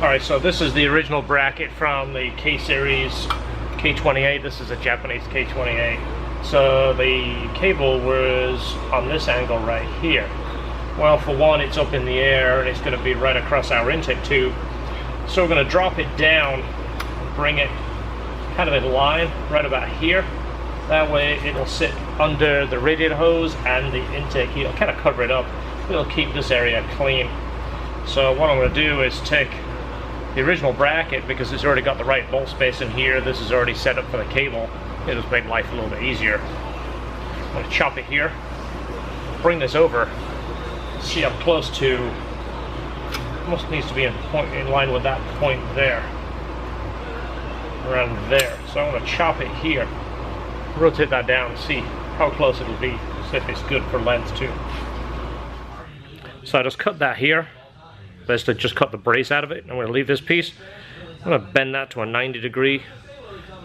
Alright, so this is the original bracket from the K series K20. This is a Japanese K20. So the cable was on this angle right here. Well, for one, it's up in the air and it's going to be right across our intake tube. So we're going to drop it down, bring it kind of in line right about here. That way it'll sit under the radiator hose and the intake. It'll kind of cover it up. It'll keep this area clean. So what I'm going to do is take the original bracket, because it's already got the right bolt space in here. This is already set up for the cable. It just made life a little bit easier. I'm going to chop it here, bring this over, see up close to, almost needs to be in line with that point there, around there. So I'm going to chop it here, rotate that down, see how close it'll be, see if it's good for length too. So I just cut that here. Basically just cut the brace out of it. I'm going to leave this piece. I'm going to bend that to a 90 degree.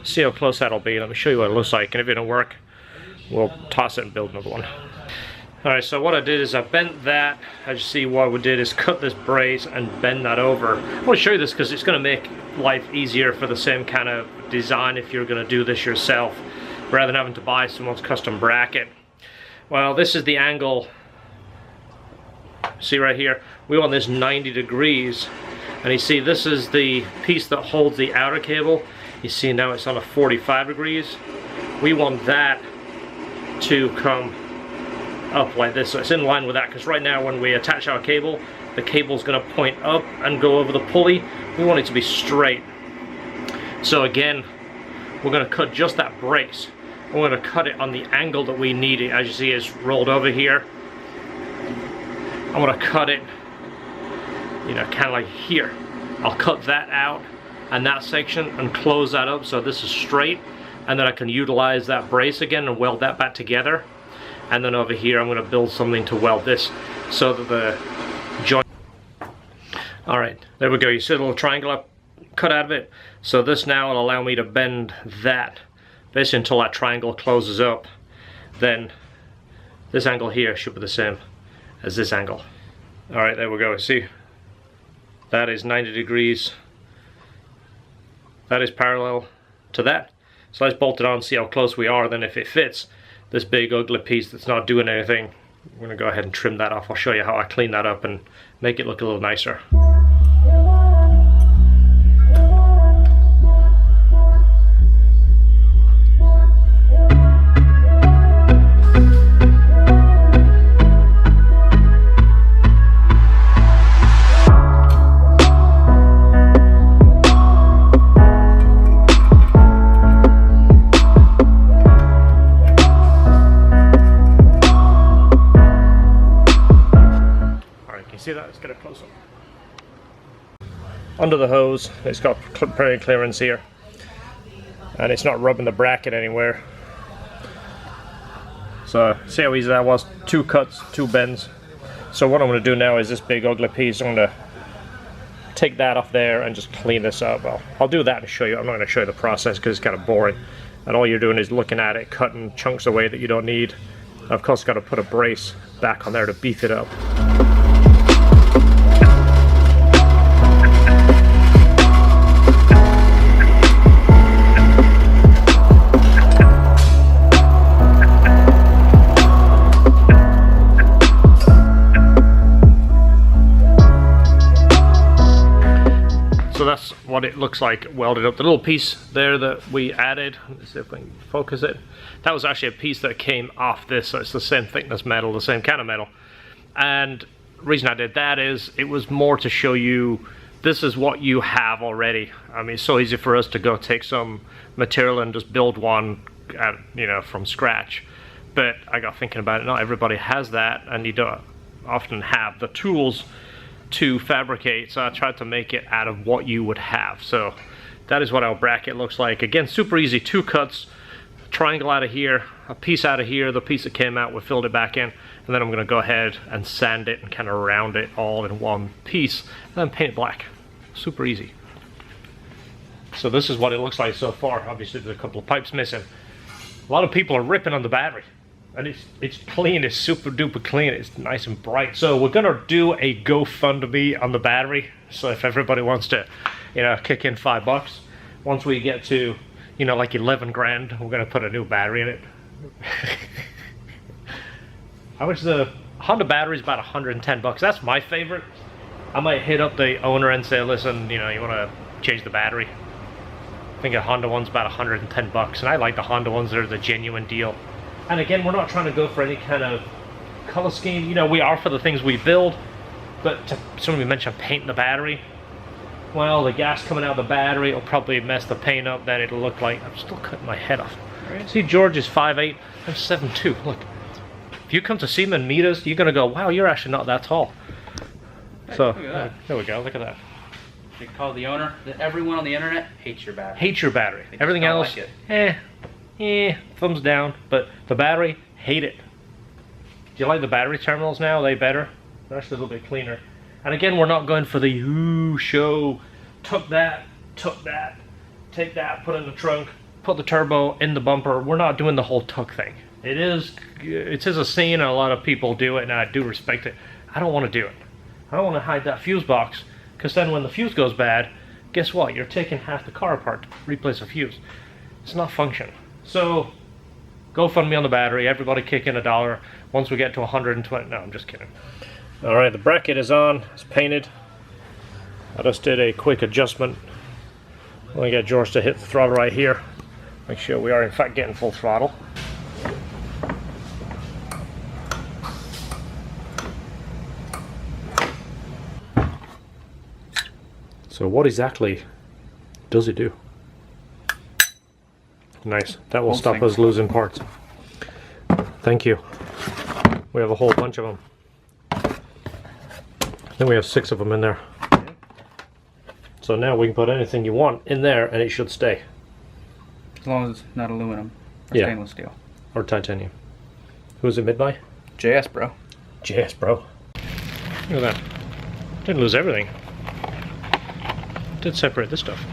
See how close that'll be. Let me show you what it looks like, and if it don't work, we'll toss it and build another one. Alright, so what I did is I bent that. As you see, what we did is cut this brace and bend that over. I want to show you this because it's going to make life easier for the same kind of design if you're going to do this yourself, rather than having to buy someone's custom bracket. Well, this is the angle. See right here, we want this 90 degrees, and you see this is the piece that holds the outer cable. You see now it's on a 45 degrees. We want that to come up like this, so it's in line with that, because right now when we attach our cable, the cable's going to point up and go over the pulley. We want it to be straight. So again, we're going to cut just that brace. We're going to cut it on the angle that we need it. As you see, it's rolled over here. I'm going to cut it, you know, kind of like here. I'll cut that out and that section and close that up so this is straight, and then I can utilize that brace again and weld that back together. And then over here I'm going to build something to weld this so that the joint... Alright, there we go. You see a little triangle I cut out of it? So this now will allow me to bend that basically until that triangle closes up. Then this angle here should be the same as this angle. Alright, there we go. See, that is 90 degrees. That is parallel to that. So let's bolt it on, see how close we are. Then if it fits this big ugly piece that's not doing anything, I'm going to go ahead and trim that off. I'll show you how I clean that up and make it look a little nicer. See that? Let's get it close up. Under the hose, it's got plenty of clearance here, and it's not rubbing the bracket anywhere. So see how easy that was? 2 cuts, 2 bends. So what I'm going to do now is this big ugly piece, I'm going to take that off there and just clean this up. Well, I'll do that and show you. I'm not going to show you the process because it's kind of boring, and all you're doing is looking at it, cutting chunks away that you don't need. And of course, got to put a brace back on there to beef it up. So that's what it looks like welded up. The little piece there that we added, let's see if we can focus it, that was actually a piece that came off this, so it's the same thickness metal, the same kind of metal. And the reason I did that is it was more to show you this is what you have already. I mean, it's so easy for us to go take some material and just build one you know, from scratch. But I got thinking about it, not everybody has that, and you don't often have the tools to fabricate, so I tried to make it out of what you would have. So that is what our bracket looks like. Again, super easy, 2 cuts, triangle out of here, a piece out of here, the piece that came out, we filled it back in, and then I'm going to go ahead and sand it and kind of round it all in one piece, and then paint it black. Super easy. So this is what it looks like so far. Obviously there's a couple of pipes missing. A lot of people are ripping on the battery. And it's clean, it's super duper clean, it's nice and bright. So we're gonna do a GoFundMe on the battery. So if everybody wants to, you know, kick in $5, once we get to, you know, like 11 grand, we're gonna put a new battery in it. How much the Honda battery is? About 110 bucks. That's my favorite. I might hit up the owner and say, listen, you know, you want to change the battery? I think a Honda one's about 110 bucks, and I like the Honda ones. They're the genuine deal. And again, we're not trying to go for any kind of color scheme. You know, we are for the things we build, but somebody mentioned painting the battery. Well, the gas coming out of the battery will probably mess the paint up. That it'll look like I'm still cutting my head off. Right. See, George is 5'8", I'm 7'2". Look. If you come to see him and meet us, you're going to go, wow, you're actually not that tall. Hey, so, there we go, look at that. They call the owner, everyone on the internet hates your battery. Hates your battery. Everything else, like thumbs down. But the battery, hate it. Do you like the battery terminals now? Are they better? They're actually a little bit cleaner. And again, we're not going for the show, tuck that, take that, put it in the trunk, put the turbo in the bumper. We're not doing the whole tuck thing. It is a scene, and a lot of people do it, and I do respect it. I don't want to do it. I don't want to hide that fuse box, because then when the fuse goes bad, guess what? You're taking half the car apart to replace a fuse. It's not function. So, GoFundMe on the battery. Everybody kick in $1. Once we get to 120, no, I'm just kidding. All right, the bracket is on. It's painted. I just did a quick adjustment. I'm going to get George to hit the throttle right here. Make sure we are in fact getting full throttle. So what exactly does it do? Nice. That will stop us losing parts. Thank you. We have a whole bunch of them. I think we have 6 of them in there. So now we can put anything you want in there and it should stay. As long as it's not aluminum or stainless steel. Or titanium. Who's it made by? JS, bro. JS, bro. Look at that. Didn't lose everything. Did separate this stuff.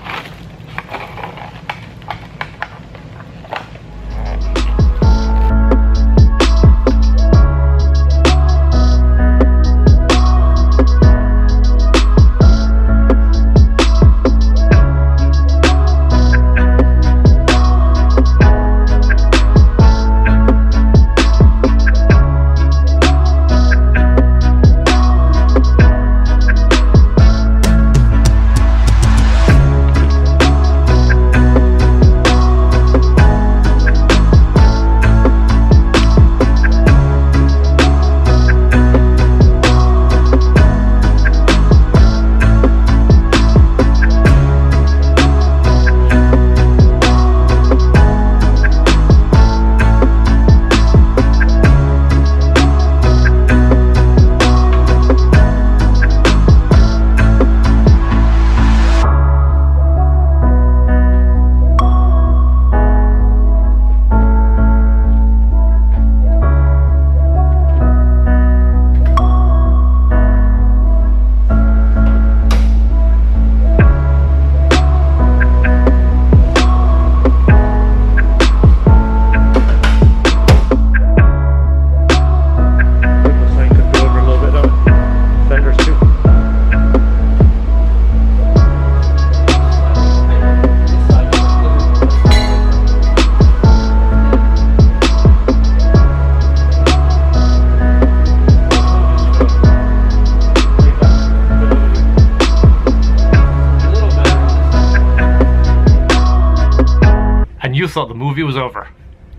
Thought the movie was over.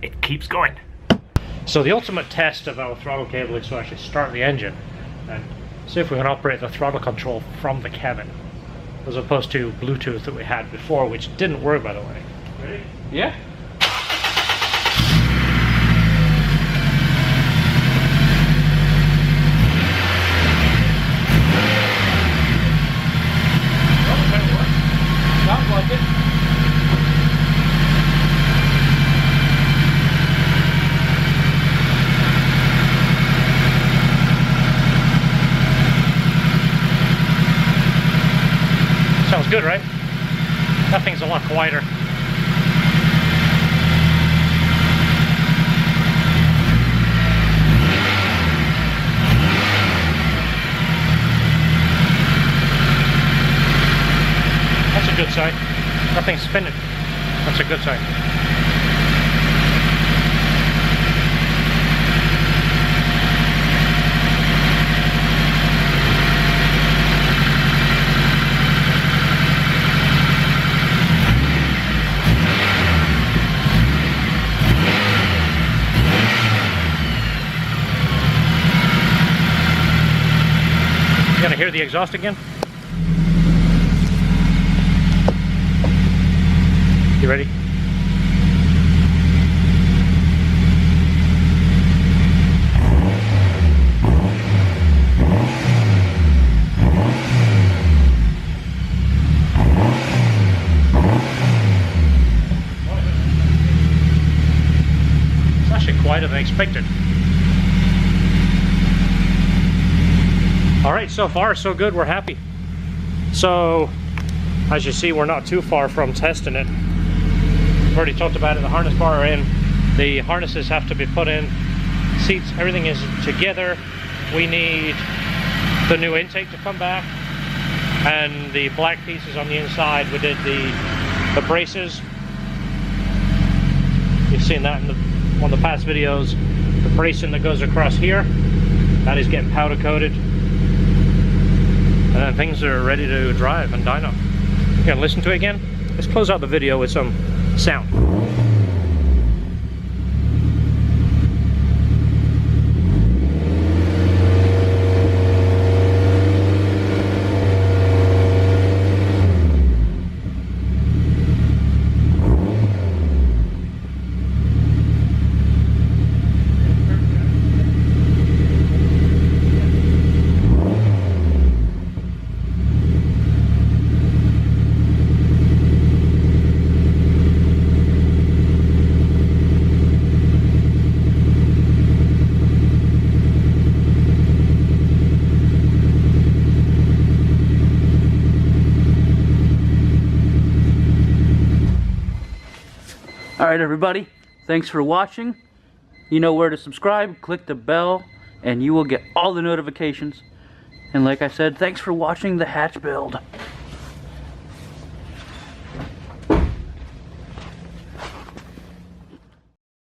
It keeps going. So the ultimate test of our throttle cable is to actually start the engine and see if we can operate the throttle control from the cabin, as opposed to Bluetooth that we had before, which didn't work, by the way. Ready? Yeah. Sounds like it. Sounds good, right? That thing's a lot quieter. good sign. Nothing's spinning. That's a good sign. You gonna hear the exhaust again? You ready? It's actually quieter than expected. Alright, so far so good, we're happy. So, as you see, we're not too far from testing it. We've already talked about it, the harness bar are in, the harnesses have to be put in, seats, everything is together. We need the new intake to come back, and the black pieces on the inside. We did the braces. You've seen that in one of the past videos. The bracing that goes across here, that is getting powder coated. And then things are ready to drive and dyno. You gonna listen to it again? Let's close out the video with some sound. Alright everybody, thanks for watching. You know where to subscribe, click the bell, and you will get all the notifications. And like I said, thanks for watching the hatch build.